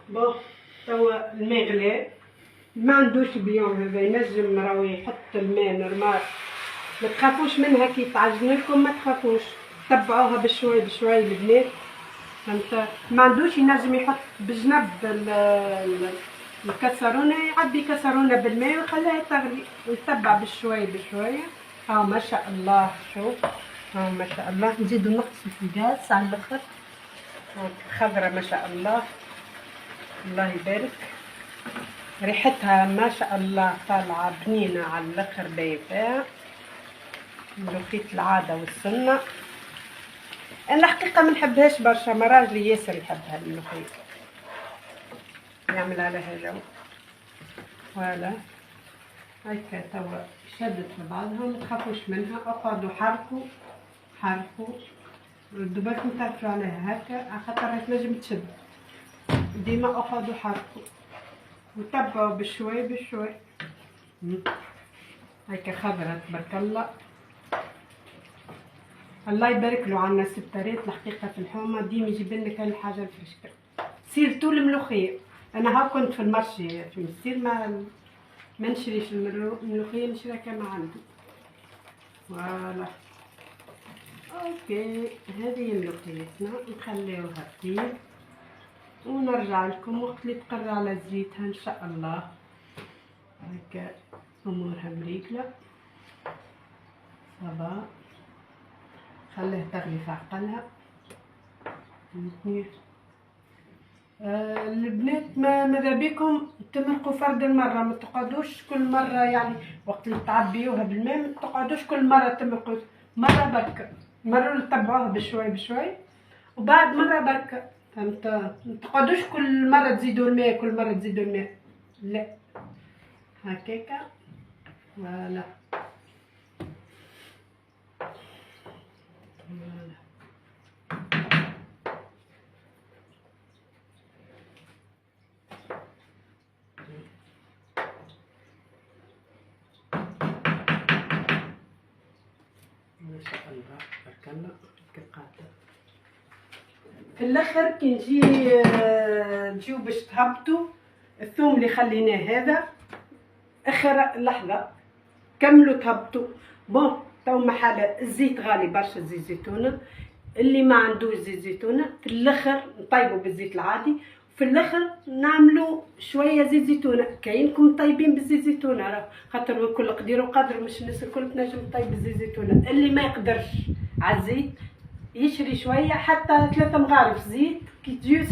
بون توا الماء غلى، ما عندوش بيون هذا ينجم راهو يحط الماء نورمال، ما تخافوش منها كي تعجن لكم، ما تخافوش تبعوها بشوي بشوي البنات، فهمت؟ ما عندوش ينجم يحط بجنب الكسرونه، يعبي كسرونه بالماء ويخليها تغلي ويتبع بشوي بشوي. ها ما شاء الله، شوف ها ما شاء الله. نزيدو نقص في الغاز على الاخر، خضرة ما شاء الله، الله يبارك، ريحتها ما شاء الله طالعه بنينه على الاخر، بايفه ملوخية العاده والسنه. انا الحقيقه ما نحبهاش برشا، ما راجلي ياسر يحبها الملوخيه، يعمل عليها جو. فوالا هكا توا شدت لبعضها، ما تخافوش منها، اقعدوا حركوا حركوا، ردوا بالكم تعرفوا عليها هكا على خاطر تنجم تشد، ديما اقعدوا حركوا وتبعوا بشوي بشوي. هكا خضرة تبارك الله، الله يبارك له عنا السبترات الحقيقه في الحومه ديما يجيب لك هالحاجه الفرشكه، سيرتو الملوخيه. انا ها كنت في المرشي في السير ما نشريش الملوخيه، نشريها كما عندي. فوالا اوكي، هذه ملوخيتنا نخليوها تطيب ونرجع لكم وقت اللي تقر على زيتها ان شاء الله. هكا امورها مريقله صبا، خليها تغلي في عقلها. البنات ماذا بكم تمرقوا فرد المره، ما تقعدوش كل مره، يعني وقت اللي تعبيوها بالماء ما تقعدوش كل مره تمرقوا، مره بركه، مره تتبعوها بشوي بشوي وبعد مره بركه، فهمت؟ ما تقعدوش كل مره تزيدوا الماء، كل مره تزيدوا الماء، لا هكاكا. فوالا ما شاء الله تبارك الله. كقاطع في الاخر كي نجيو باش تهبطوا الثوم اللي خليناه هذا اخر لحظه، كملوا تهبطوا. بون تو محاله الزيت غالي برشا، زيت زيتونه، اللي ما عندوش زيت زيتونه في الاخر نطيبوا بالزيت العادي، في الاخر نعملوا شويه زيت زيتونه. كاينكم طيبين بالزيت زيتونه، راه خاطر كل قدير وقدر، مش الناس الكل تنجم طيب بالزيت زيتونه. اللي ما يقدرش على الزيت يشري شويه، حتى 3 مغارف زيت كي تجيو